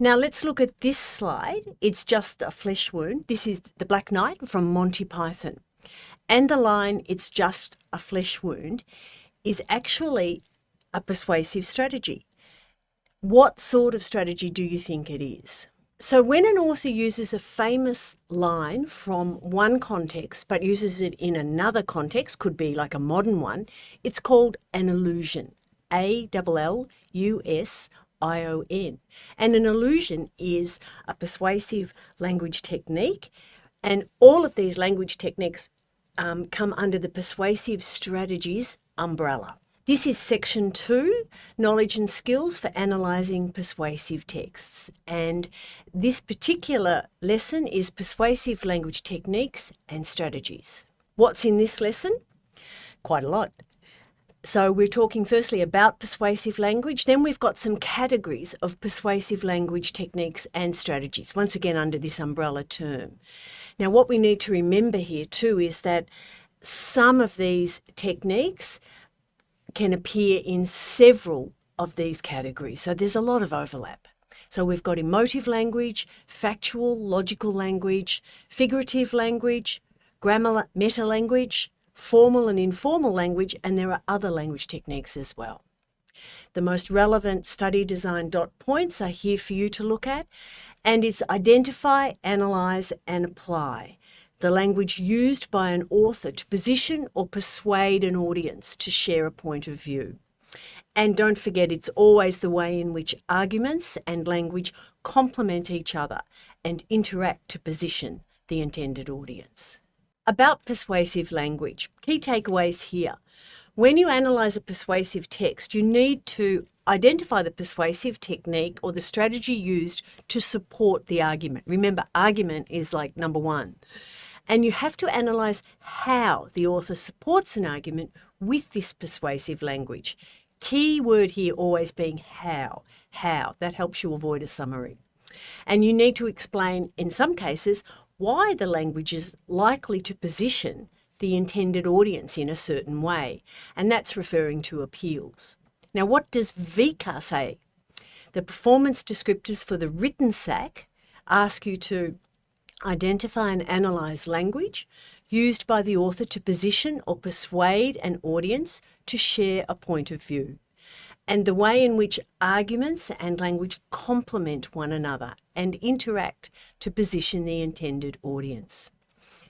Now let's look at this slide. It's just a flesh wound. This is the Black Knight from Monty Python. And the line, "It's just a flesh wound," is actually a persuasive strategy. What sort of strategy do you think it is? So when an author uses a famous line from one context but uses it in another context, could be like a modern one, it's called an allusion. ALLUSION. And an allusion is a persuasive language technique, and all of these language techniques come under the persuasive strategies umbrella. This is section 2, knowledge and skills for analysing persuasive texts. And this particular lesson is persuasive language techniques and strategies. What's in this lesson? Quite a lot. So we're talking firstly about persuasive language, then we've got some categories of persuasive language techniques and strategies, once again under this umbrella term. Now what we need to remember here too is that some of these techniques can appear in several of these categories, so there's a lot of overlap. So we've got emotive language, factual, logical language, figurative language, grammar, meta language, formal and informal language, and there are other language techniques as well. The most relevant study design dot points are here for you to look at, and it's identify, analyse and apply the language used by an author to position or persuade an audience to share a point of view. And don't forget, it's always the way in which arguments and language complement each other and interact to position the intended audience. About persuasive language, key takeaways here. When you analyse a persuasive text, you need to identify the persuasive technique or the strategy used to support the argument. Remember, argument is like number one. And you have to analyse how the author supports an argument with this persuasive language. Key word here always being how. How. That helps you avoid a summary. And you need to explain, in some cases, why the language is likely to position the intended audience in a certain way. And that's referring to appeals. Now, what does VCA say? The performance descriptors for the written SAC ask you to identify and analyse language used by the author to position or persuade an audience to share a point of view, and the way in which arguments and language complement one another and interact to position the intended audience.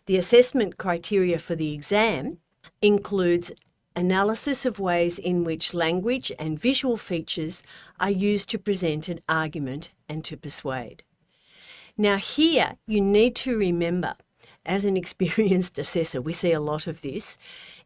The assessment criteria for the exam includes analysis of ways in which language and visual features are used to present an argument and to persuade. Now here you need to remember, as an experienced assessor, we see a lot of this,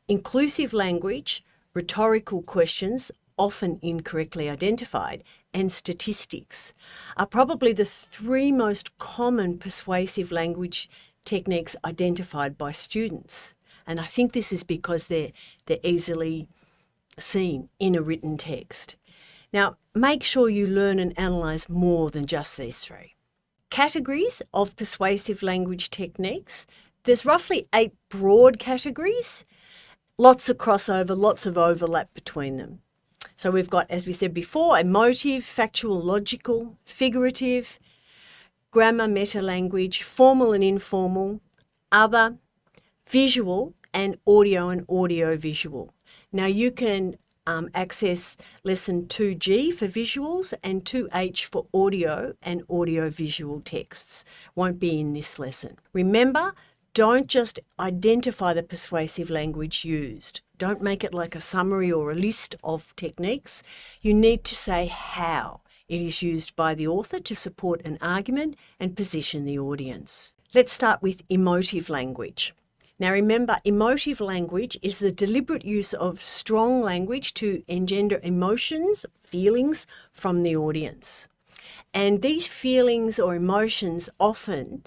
inclusive language, rhetorical questions, often incorrectly identified, and statistics are probably the three most common persuasive language techniques identified by students. And I think this is because they're easily seen in a written text. Now, make sure you learn and analyse more than just these three. Categories of persuasive language techniques. There's roughly 8 broad categories, lots of crossover, lots of overlap between them. So we've got, as we said before, emotive, factual, logical, figurative, grammar, meta language, formal and informal, other, visual, and audio visual. Now you can access lesson 2G for visuals and 2H for audio and audio-visual texts. Won't be in this lesson. Remember, don't just identify the persuasive language used. Don't make it like a summary or a list of techniques. You need to say how it is used by the author to support an argument and position the audience. Let's start with emotive language. Now remember, emotive language is the deliberate use of strong language to engender emotions, feelings from the audience. And these feelings or emotions often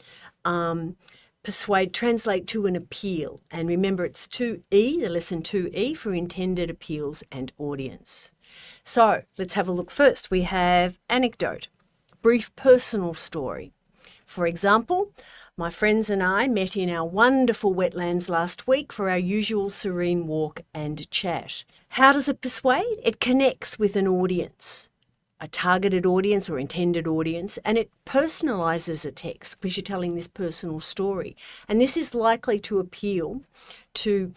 persuade, translate to an appeal. And remember, it's 2E, the lesson 2E, for intended appeals and audience. So let's have a look first. We have anecdote, brief personal story. For example, my friends and I met in our wonderful wetlands last week for our usual serene walk and chat. How does it persuade? It connects with an audience. a targeted audience or intended audience, and it personalizes a text because you're telling this personal story. And this is likely to appeal to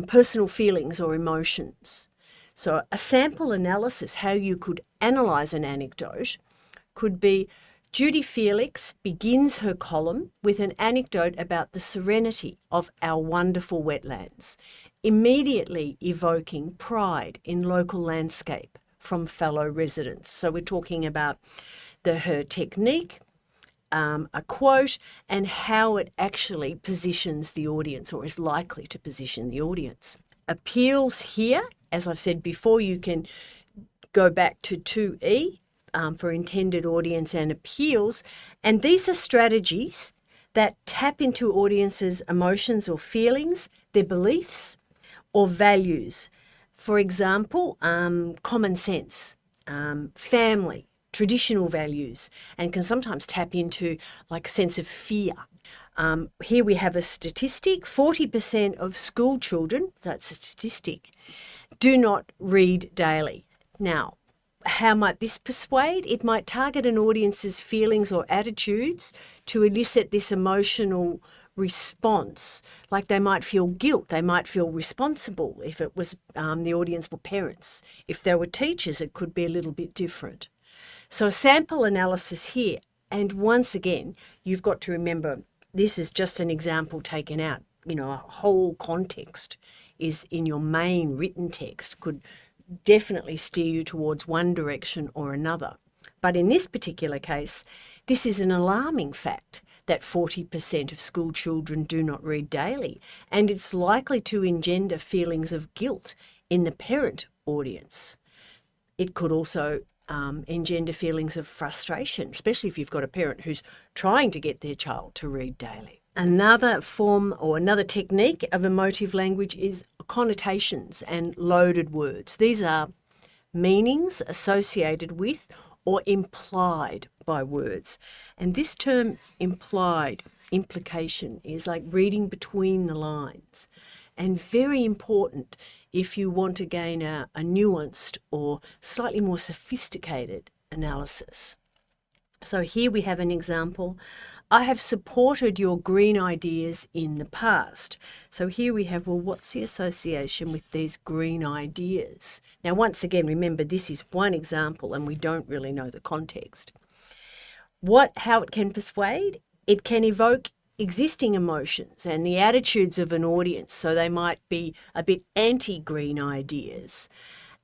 personal feelings or emotions. So a sample analysis, how you could analyse an anecdote, could be Judy Felix begins her column with an anecdote about the serenity of our wonderful wetlands, immediately evoking pride in local landscape from fellow residents. So we're talking about her technique, a quote, and how it actually positions the audience or is likely to position the audience. Appeals here, as I've said before, you can go back to 2E for intended audience and appeals. And these are strategies that tap into audiences' emotions or feelings, their beliefs or values. For example, common sense, family, traditional values, and can sometimes tap into like a sense of fear. Here we have a statistic, 40% of school children, that's a statistic, do not read daily. Now, how might this persuade? It might target an audience's feelings or attitudes to elicit this emotional response. Like they might feel guilt, they might feel responsible if it was the audience were parents. If they were teachers, it could be a little bit different. So a sample analysis here, and once again, you've got to remember this is just an example taken out. You know, a whole context is in your main written text could definitely steer you towards one direction or another. But in this particular case, this is an alarming fact that 40% of school children do not read daily, and it's likely to engender feelings of guilt in the parent audience. It could also engender feelings of frustration, especially if you've got a parent who's trying to get their child to read daily. Another form or another technique of emotive language is connotations and loaded words. These are meanings associated with or implied by words. And this term implied, implication, is like reading between the lines, and very important if you want to gain a nuanced or slightly more sophisticated analysis. So here we have an example. I have supported your green ideas in the past. So here we have, well, what's the association with these green ideas? Now, once again, remember, this is one example and we don't really know the context. How it can persuade? It can evoke existing emotions and the attitudes of an audience. So they might be a bit anti-green ideas.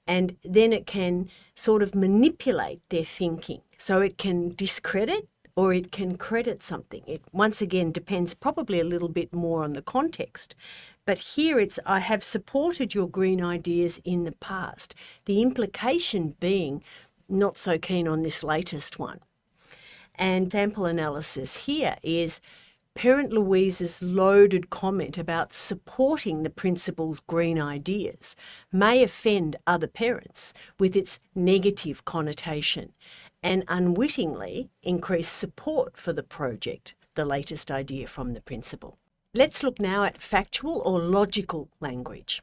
And then it can sort of manipulate their thinking. So it can discredit or it can credit something. It once again depends probably a little bit more on the context. But here it's, I have supported your green ideas in the past. The implication being not so keen on this latest one. And sample analysis here is Parent Louise's loaded comment about supporting the principal's green ideas may offend other parents with its negative connotation and unwittingly increase support for the project, the latest idea from the principal. Let's look now at factual or logical language.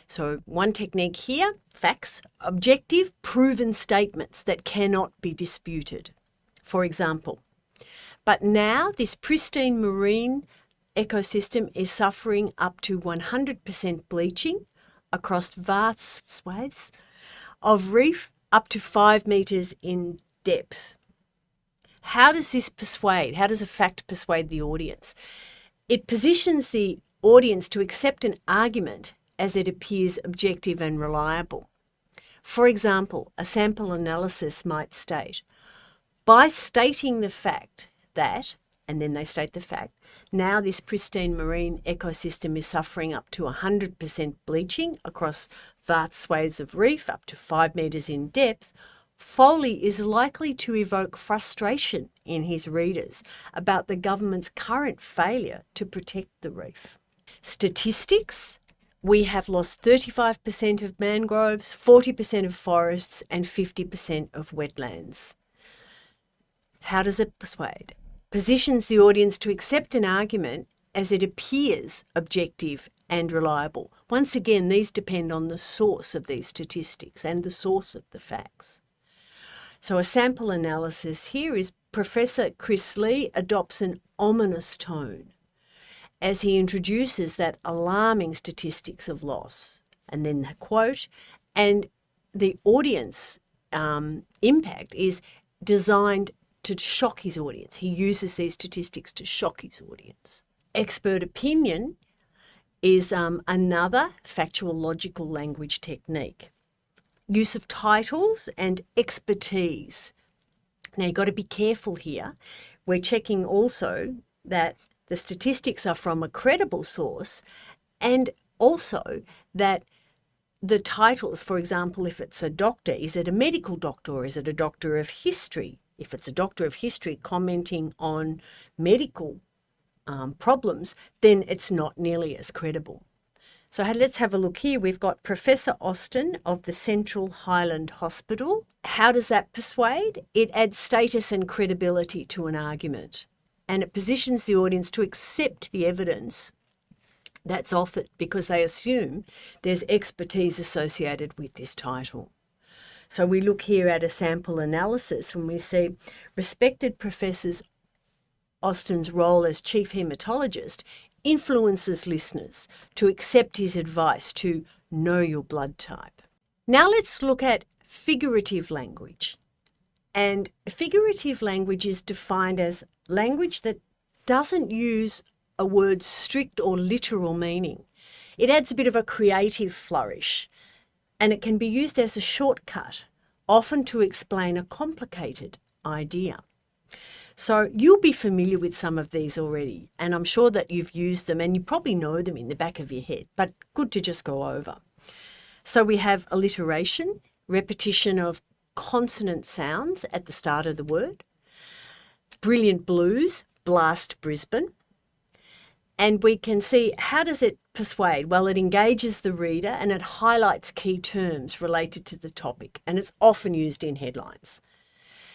So one technique here, facts, objective, proven statements that cannot be disputed. For example, but now this pristine marine ecosystem is suffering up to 100% bleaching across vast swathes of reef up to 5 metres in depth. How does this persuade? How does a fact persuade the audience? It positions the audience to accept an argument as it appears objective and reliable. For example, a sample analysis might state, by stating the fact that, and then they state the fact, now this pristine marine ecosystem is suffering up to 100% bleaching across vast swathes of reef up to 5 metres in depth, Foley is likely to evoke frustration in his readers about the government's current failure to protect the reef. Statistics, we have lost 35% of mangroves, 40% of forests and 50% of wetlands. How does it persuade? Positions the audience to accept an argument as it appears objective and reliable, Once again, these depend on the source of these statistics and the source of the facts. So a sample analysis here is Professor Chris Lee adopts an ominous tone as he introduces that alarming statistics of loss. And then the quote, and the audience impact is designed to shock his audience. He uses these statistics to shock his audience. Expert opinion is another factual logical language technique. Use of titles and expertise. Now you've got to be careful here. We're checking also that the statistics are from a credible source, and also that the titles, for example, if it's a doctor, is it a medical doctor or is it a doctor of history? If it's a doctor of history commenting on medical problems, then it's not nearly as credible. So let's have a look here. We've got Professor Austin of the Central Highland Hospital. How does that persuade? It adds status and credibility to an argument, and it positions the audience to accept the evidence that's offered because they assume there's expertise associated with this title. So we look here at a sample analysis when we see respected Professor Austin's role as chief haematologist influences listeners to accept his advice to know your blood type. Now let's look at figurative language. And figurative language is defined as language that doesn't use a word's strict or literal meaning. It adds a bit of a creative flourish, and it can be used as a shortcut, often to explain a complicated idea. So you'll be familiar with some of these already, and I'm sure that you've used them and you probably know them in the back of your head, but good to just go over. So we have alliteration, repetition of consonant sounds at the start of the word. Brilliant blues, blast Brisbane. And we can see, how does it persuade? Well, it engages the reader and it highlights key terms related to the topic, and it's often used in headlines.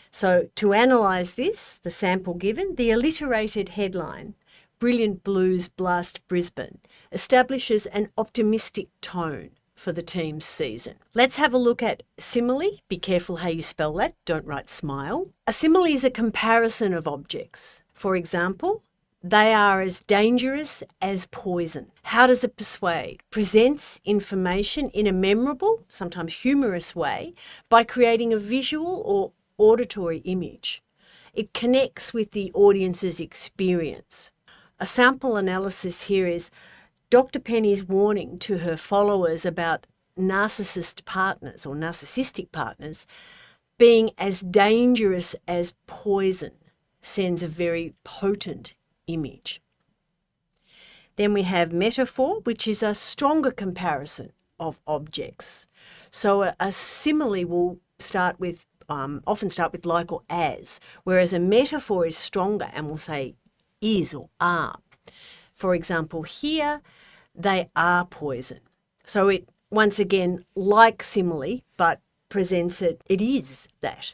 So to analyse this, the sample given, the alliterated headline, Brilliant Blues Blast Brisbane, establishes an optimistic tone for the team's season. Let's have a look at simile. Be careful how you spell that. Don't write smile. A simile is a comparison of objects. For example, they are as dangerous as poison. How does it persuade? Presents information in a memorable, sometimes humorous way by creating a visual or auditory image. It connects with the audience's experience. A sample analysis here is Dr. Penny's warning to her followers about narcissistic partners being as dangerous as poison sends a very potent image. Then we have metaphor, which is a stronger comparison of objects. So a simile will often start with like or as, whereas a metaphor is stronger and will say is or are. For example, here, they are poison. So it, once again, like simile, but presents it is that.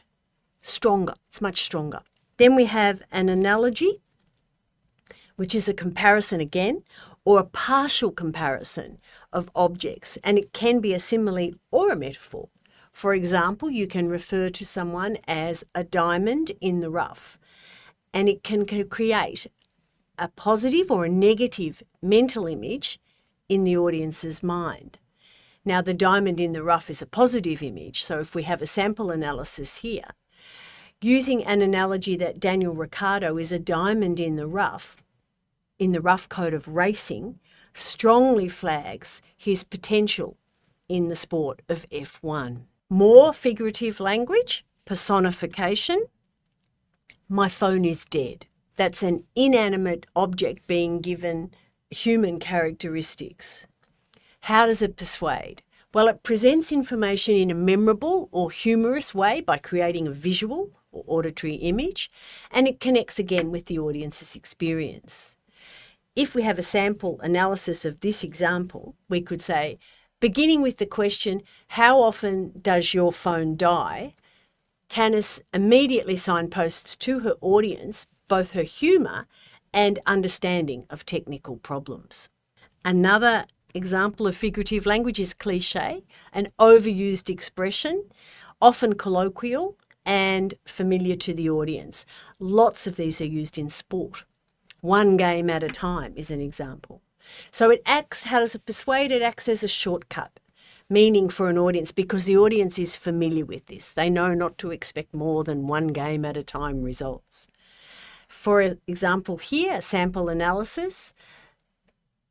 Stronger, it's much stronger. Then we have an analogy, which is a comparison again, or a partial comparison of objects, and it can be a simile or a metaphor. For example, you can refer to someone as a diamond in the rough, and it can create a positive or a negative mental image in the audience's mind. Now, the diamond in the rough is a positive image, so if we have a sample analysis here, using an analogy that Daniel Ricciardo is a diamond in the rough coat of racing, strongly flags his potential in the sport of F1. More figurative language, personification. My phone is dead. That's an inanimate object being given human characteristics. How does it persuade? Well, it presents information in a memorable or humorous way by creating a visual or auditory image, and it connects again with the audience's experience. If we have a sample analysis of this example, we could say, beginning with the question, how often does your phone die? Tanis immediately signposts to her audience both her humour and understanding of technical problems. Another example of figurative language is cliche, an overused expression, often colloquial and familiar to the audience. Lots of these are used in sport. One game at a time is an example. So it acts, how does it persuade? It acts as a shortcut, meaning for an audience, because the audience is familiar with this. They know not to expect more than one game at a time results. For example here, sample analysis,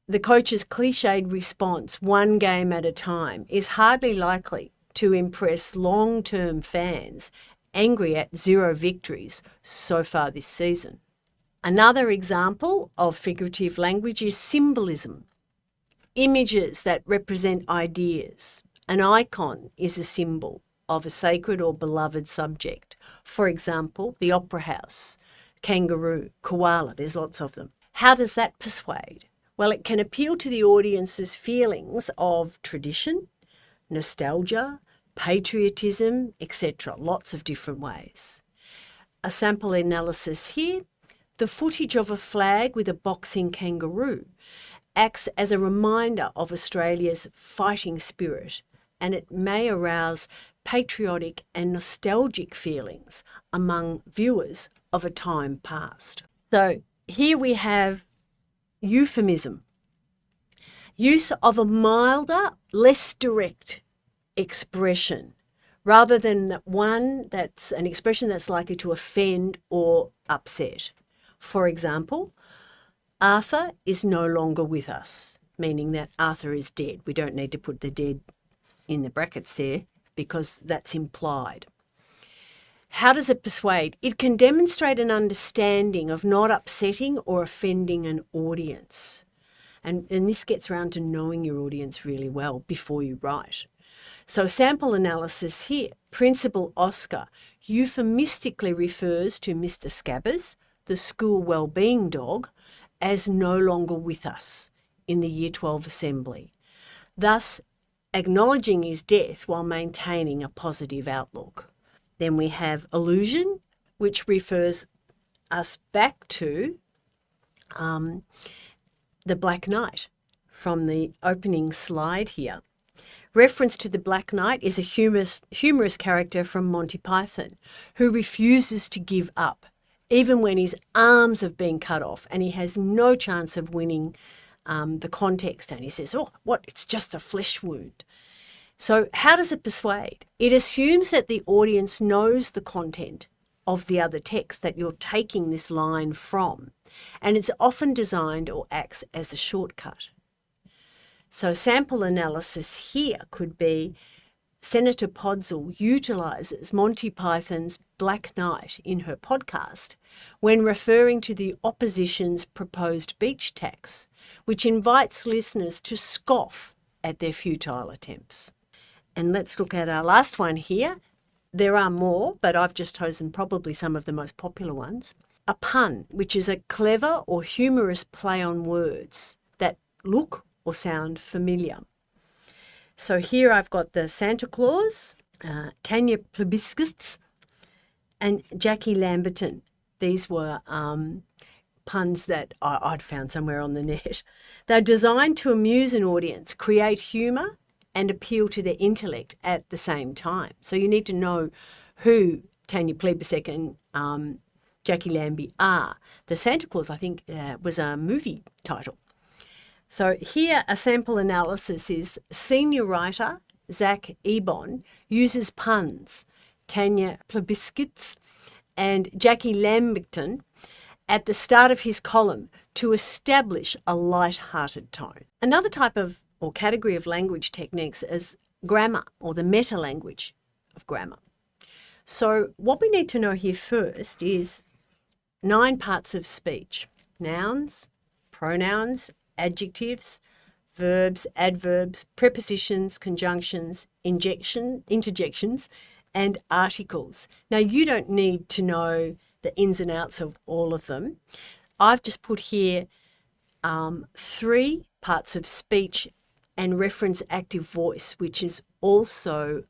the coach's cliched response, one game at a time, is hardly likely to impress long-term fans angry at 0 victories so far this season. Another example of figurative language is symbolism. Images that represent ideas. An icon is a symbol of a sacred or beloved subject. For example, the opera house, kangaroo, koala, there's lots of them. How does that persuade? Well, it can appeal to the audience's feelings of tradition, nostalgia, patriotism, etc. Lots of different ways. A sample analysis here. The footage of a flag with a boxing kangaroo acts as a reminder of Australia's fighting spirit, and it may arouse patriotic and nostalgic feelings among viewers of a time past. So here we have euphemism. Use of a milder, less direct expression, rather than one that's an expression that's likely to offend or upset. For example, Arthur is no longer with us, meaning that Arthur is dead. We don't need to put the dead in the brackets there because that's implied. How does it persuade? It can demonstrate an understanding of not upsetting or offending an audience. And this gets around to knowing your audience really well before you write. So sample analysis here. Principal Oscar euphemistically refers to Mr. Scabbers, the school wellbeing dog, as no longer with us in the Year 12 assembly, thus acknowledging his death while maintaining a positive outlook. Then we have allusion, which refers us back to the Black Knight from the opening slide here. Reference to the Black Knight is a humorous character from Monty Python who refuses to give up, even when his arms have been cut off and he has no chance of winning the contest. And he says, oh, what? It's just a flesh wound. So how does it persuade? It assumes that the audience knows the content of the other text that you're taking this line from, and it's often designed or acts as a shortcut. So sample analysis here could be Senator Podsall utilises Monty Python's Black Knight in her podcast when referring to the opposition's proposed beach tax, which invites listeners to scoff at their futile attempts. And let's look at our last one here. There are more, but I've just chosen probably some of the most popular ones. A pun, which is a clever or humorous play on words that look or sound familiar. So here I've got the Santa Claus, Tanya Plebiscits, and Jackie Lamberton. These were puns that I'd found somewhere on the net. They're designed to amuse an audience, create humour, and appeal to their intellect at the same time. So you need to know who Tanya Plebiscit and Jackie Lambie are. The Santa Claus, I think, was a movie title. So here a sample analysis is senior writer Zach Ebon uses puns, Tanya Plebiscits and Jackie Lambington at the start of his column to establish a light-hearted tone. Another type of or category of language techniques is grammar, or the meta-language of grammar. So what we need to know here first is 9 parts of speech: nouns, pronouns, adjectives, verbs, adverbs, prepositions, conjunctions, interjections, and articles. Now, you don't need to know the ins and outs of all of them. I've just put here 3 parts of speech and reference active voice, which is also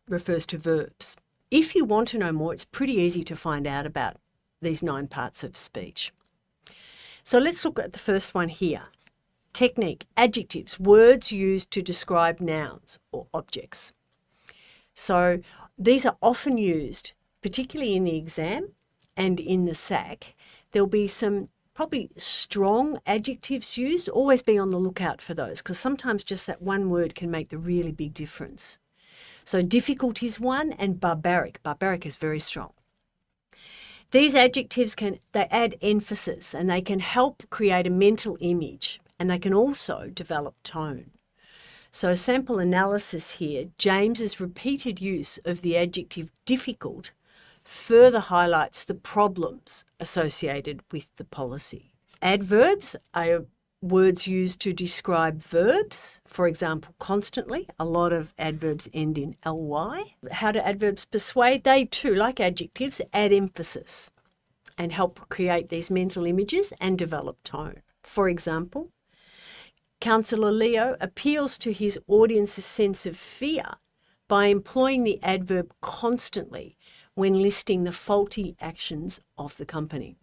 refers to verbs. If you want to know more, it's pretty easy to find out about these 9 parts of speech. So let's look at the first one here. Technique, adjectives, words used to describe nouns or objects. So these are often used, particularly in the exam and in the SAC. There'll be some probably strong adjectives used. Always be on the lookout for those, because sometimes just that one word can make the really big difference. So difficult is one, and barbaric. Barbaric is very strong. These adjectives they add emphasis, and they can help create a mental image, and they can also develop tone. So sample analysis here, James's repeated use of the adjective difficult further highlights the problems associated with the policy. Adverbs are words used to describe verbs. For example, constantly. A lot of adverbs end in ly. How do adverbs persuade? They too, like adjectives, add emphasis and help create these mental images and develop tone. For example, Councillor Leo appeals to his audience's sense of fear by employing the adverb constantly when listing the faulty actions of the company.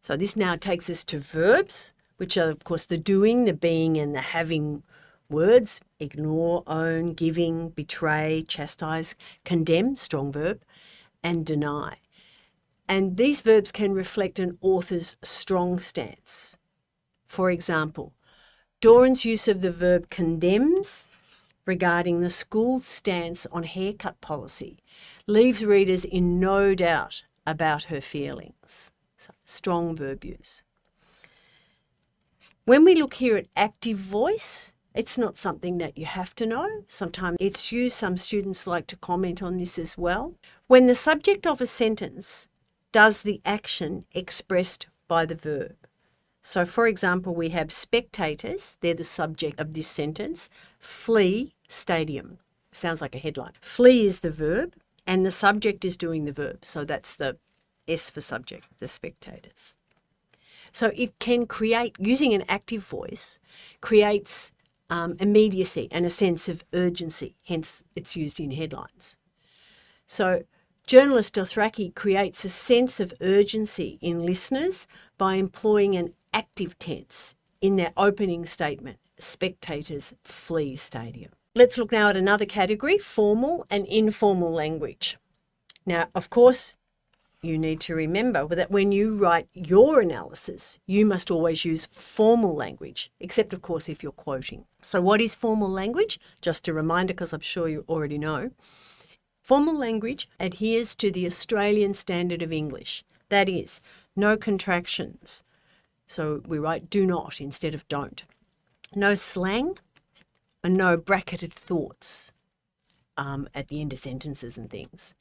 So this now takes us to verbs, which are, of course, the doing, the being, and the having words: ignore, own, giving, betray, chastise, condemn, strong verb, and deny. And these verbs can reflect an author's strong stance. For example, Doran's use of the verb condemns regarding the school's stance on haircut policy leaves readers in no doubt about her feelings. So, strong verb use. When we look here at active voice, it's not something that you have to know. Sometimes it's used. Some students like to comment on this as well. When the subject of a sentence does the action expressed by the verb. So, for example, we have spectators, they're the subject of this sentence, flee stadium. Sounds like a headline. Flee is the verb, and the subject is doing the verb. So that's the S for subject, the spectators. So it can create, using an active voice, creates immediacy and a sense of urgency, hence it's used in headlines. So journalist Dothraki creates a sense of urgency in listeners by employing an active tense in their opening statement: spectators flee stadium. Let's look now at another category, formal and informal language. Now, of course, you need to remember that when you write your analysis, you must always use formal language, except, of course, if you're quoting. So what is formal language? Just a reminder, because I'm sure you already know. Formal language adheres to the Australian Standard of English. That is, no contractions. So we write do not instead of don't. No slang and no bracketed thoughts at the end of sentences and things.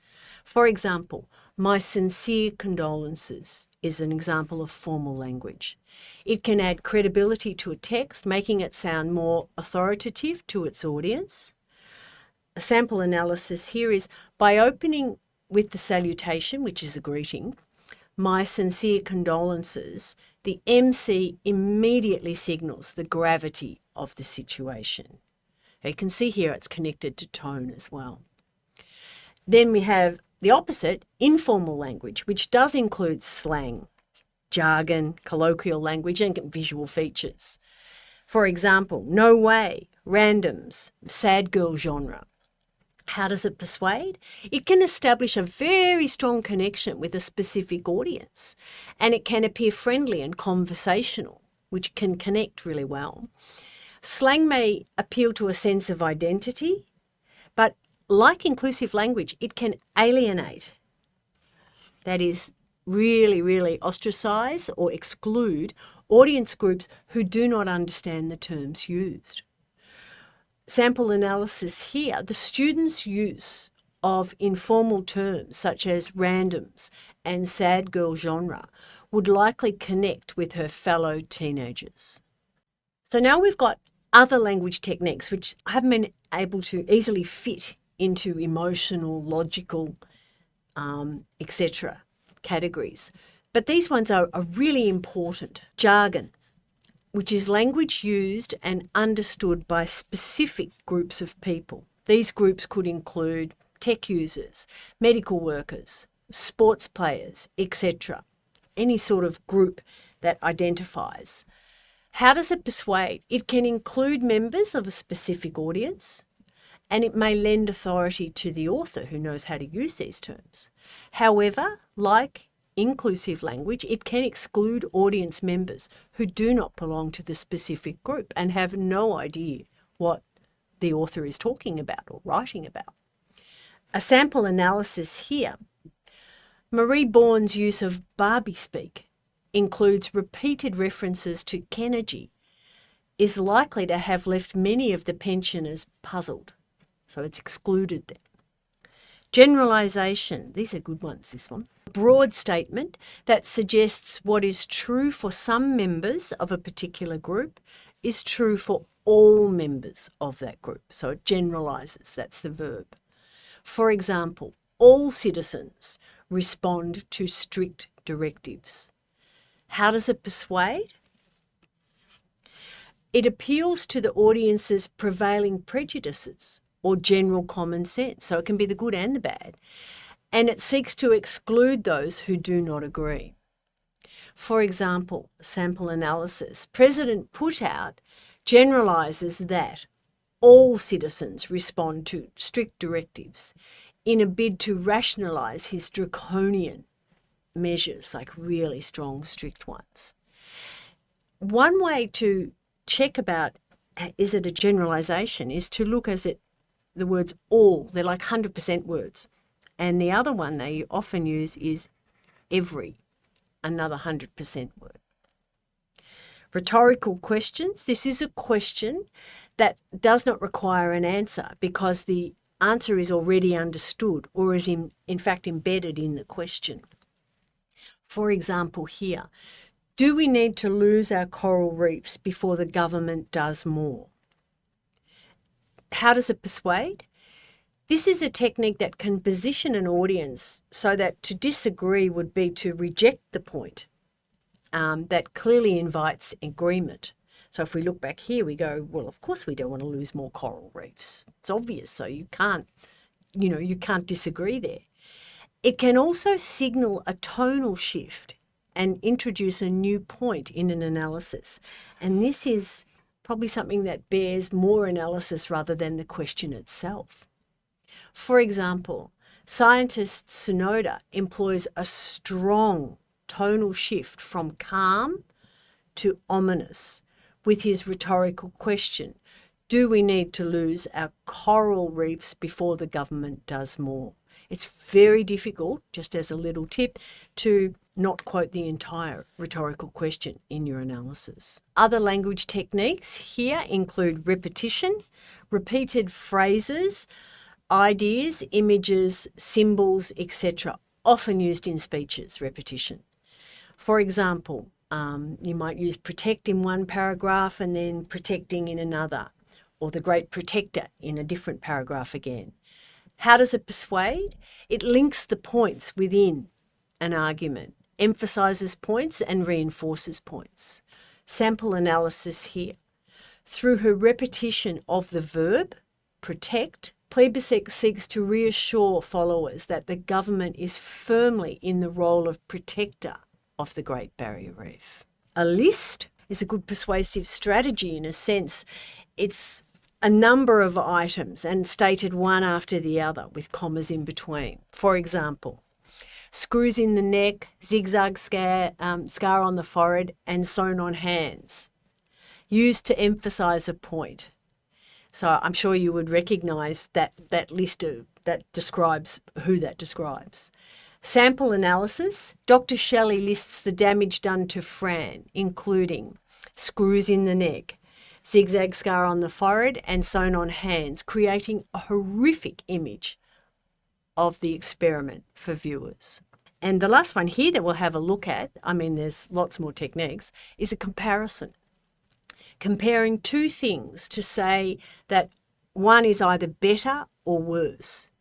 For example, my sincere condolences is an example of formal language. It can add credibility to a text, making it sound more authoritative to its audience. A sample analysis here is by opening with the salutation, which is a greeting, my sincere condolences, the MC immediately signals the gravity of the situation. You can see here it's connected to tone as well. Then we have the opposite, informal language, which does include slang, jargon, colloquial language, and visual features. For example, no way, randoms, sad girl genre. How does it persuade? It can establish a very strong connection with a specific audience, and it can appear friendly and conversational, which can connect really well. Slang may appeal to a sense of identity, but like inclusive language, it can alienate. That is, really, really ostracise or exclude audience groups who do not understand the terms used. Sample analysis here, the students' use of informal terms such as randoms and sad girl genre would likely connect with her fellow teenagers. So now we've got other language techniques which haven't been able to easily fit into emotional, logical, etc. categories. But these ones are really important. Jargon, which is language used and understood by specific groups of people. These groups could include tech users, medical workers, sports players, etc. Any sort of group that identifies. How does it persuade? It can include members of a specific audience, and it may lend authority to the author who knows how to use these terms. However, like inclusive language, it can exclude audience members who do not belong to the specific group and have no idea what the author is talking about or writing about. A sample analysis here. Marie Bourne's use of Barbie speak includes repeated references to Kennedy, is likely to have left many of the pensioners puzzled. So it's excluded them. Generalisation, these are good ones, this one. A broad statement that suggests what is true for some members of a particular group is true for all members of that group. So it generalises, that's the verb. For example, all citizens respond to strict directives. How does it persuade? It appeals to the audience's prevailing prejudices or general common sense. So it can be the good and the bad. And it seeks to exclude those who do not agree. For example, sample analysis. President Putout generalises that all citizens respond to strict directives in a bid to rationalise his draconian measures, like really strong, strict ones. One way to check about is it a generalisation is to look at the words all. They're like 100% words. And the other one they often use is every, another 100% word. Rhetorical questions. This is a question that does not require an answer because the answer is already understood or is in fact embedded in the question. For example here, do we need to lose our coral reefs before the government does more? How does it persuade? This is a technique that can position an audience so that to disagree would be to reject the point. That clearly invites agreement. So if we look back here, we go, well, of course we don't want to lose more coral reefs. It's obvious, so you can't disagree there. It can also signal a tonal shift and introduce a new point in an analysis. And this is probably something that bears more analysis rather than the question itself. For example, scientist Sonoda employs a strong tonal shift from calm to ominous with his rhetorical question, do we need to lose our coral reefs before the government does more? It's very difficult, just as a little tip, to not quote the entire rhetorical question in your analysis. Other language techniques here include repetition, repeated phrases, ideas, images, symbols, etc., often used in speeches, repetition. For example, you might use protect in one paragraph and then protecting in another, or the great protector in a different paragraph again. How does it persuade? It links the points within an argument, emphasises points and reinforces points. Sample analysis here. Through her repetition of the verb, protect, Plibersek seeks to reassure followers that the government is firmly in the role of protector of the Great Barrier Reef. A list is a good persuasive strategy in a sense. It's a number of items and stated one after the other with commas in between. For example, screws in the neck, zigzag scar on the forehead and sewn on hands, used to emphasise a point. So I'm sure you would recognise that list that describes who that describes. Sample analysis. Dr. Shelley lists the damage done to Fran, including screws in the neck, zigzag scar on the forehead and sewn on hands, creating a horrific image of the experiment for viewers. And the last one here that we'll have a look at, I mean there's lots more techniques, is a comparison. Comparing two things to say that one is either better or worse.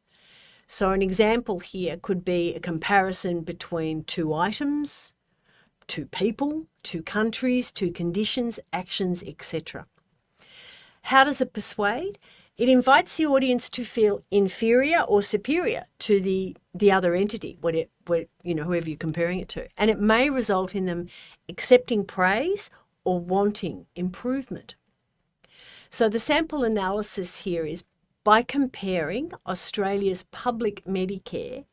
So an example here could be a comparison between two items, two people, two countries, two conditions, actions, etc. How does it persuade? It invites the audience to feel inferior or superior to the other entity, whoever you're comparing it to. And it may result in them accepting praise or wanting improvement. So the sample analysis here is by comparing Australia's public Medicare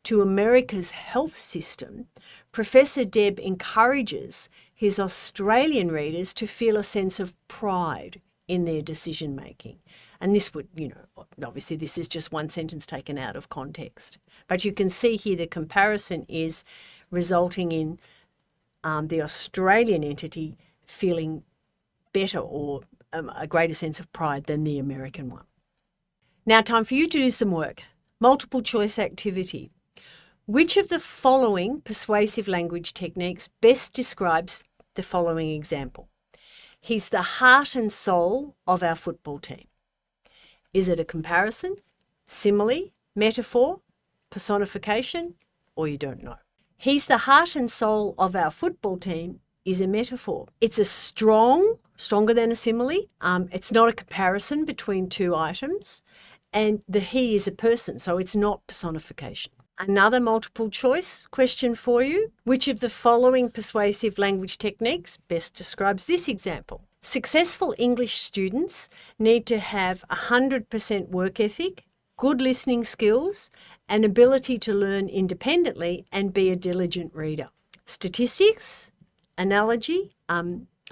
to America's health system, Professor Deb encourages his Australian readers to feel a sense of pride in their decision making. And this would, obviously this is just one sentence taken out of context. But you can see here the comparison is resulting in the Australian entity feeling better or a greater sense of pride than the American one. Now, time for you to do some work. Multiple choice activity. Which of the following persuasive language techniques best describes the following example? He's the heart and soul of our football team. Is it a comparison, simile, metaphor, personification, or you don't know? He's the heart and soul of our football team is a metaphor. It's a stronger than a simile. It's not a comparison between two items. And the he is a person, so it's not personification. Another multiple choice question for you. Which of the following persuasive language techniques best describes this example? Successful English students need to have 100% work ethic, good listening skills, and ability to learn independently and be a diligent reader. Statistics, analogy,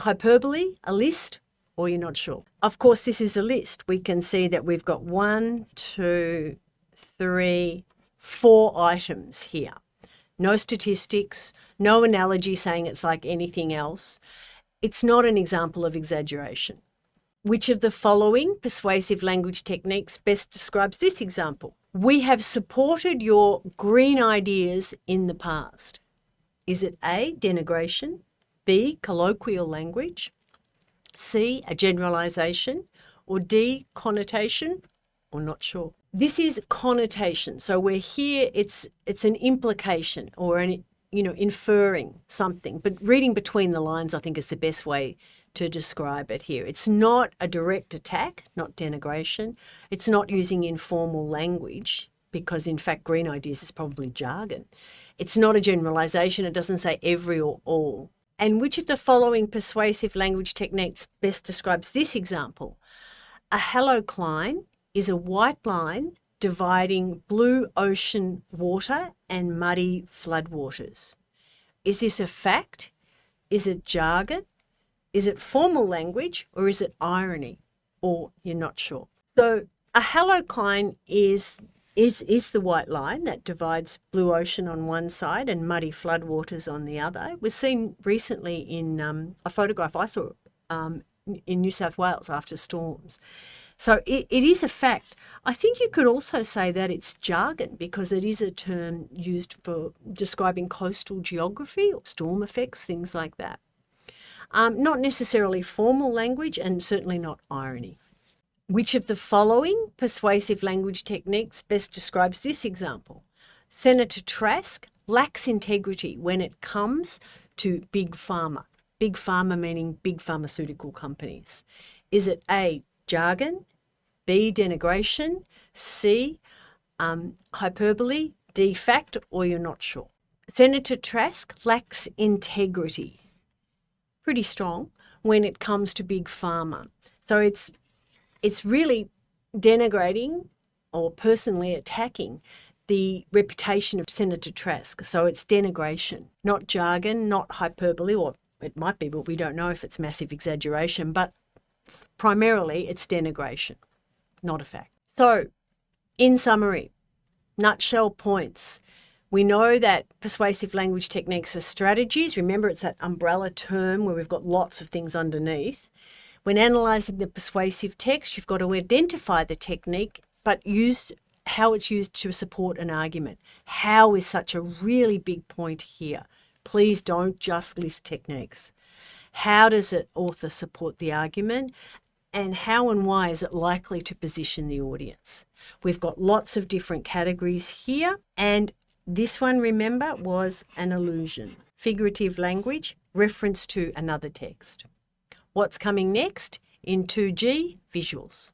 hyperbole, a list, or you're not sure. Of course, this is a list. We can see that we've got 1, 2, 3, 4 items here. No statistics, no analogy saying it's like anything else. It's not an example of exaggeration. Which of the following persuasive language techniques best describes this example? We have supported your green ideas in the past. Is it A, denigration, B, colloquial language, C, a generalization, or D, connotation, or not sure? This is connotation. So we're here, it's an implication or an inferring something, but reading between the lines I think is the best way to describe it here. It's not a direct attack, not denigration. It's not using informal language because in fact green ideas is probably jargon. It's not a generalization. It doesn't say every or all. And which of the following persuasive language techniques best describes this example? A halocline is a white line dividing blue ocean water and muddy floodwaters. Is this a fact? Is it jargon? Is it formal language or is it irony? Or you're not sure. So a halocline is the white line that divides blue ocean on one side and muddy floodwaters on the other. It was seen recently in a photograph I saw in New South Wales after storms. So it is a fact. I think you could also say that it's jargon because it is a term used for describing coastal geography or storm effects, things like that. Not necessarily formal language and certainly not irony. Which of the following persuasive language techniques best describes this example? Senator Trask lacks integrity when it comes to big pharma. Big pharma meaning big pharmaceutical companies. Is it A, jargon, B, denigration, C, hyperbole, D, fact, or you're not sure? Senator Trask lacks integrity. Pretty strong when it comes to big pharma. So it's really denigrating or personally attacking the reputation of Senator Trask. So it's denigration, not jargon, not hyperbole, or it might be, but we don't know if it's massive exaggeration, but primarily it's denigration, not a fact. So in summary, nutshell points. We know that persuasive language techniques are strategies. Remember, it's that umbrella term where we've got lots of things underneath. When analysing the persuasive text, you've got to identify the technique, but use how it's used to support an argument. How is such a really big point here? Please don't just list techniques. How does the author support the argument? And how and why is it likely to position the audience? We've got lots of different categories here. And this one, remember, was an allusion. Figurative language, reference to another text. What's coming next? In 2G, visuals.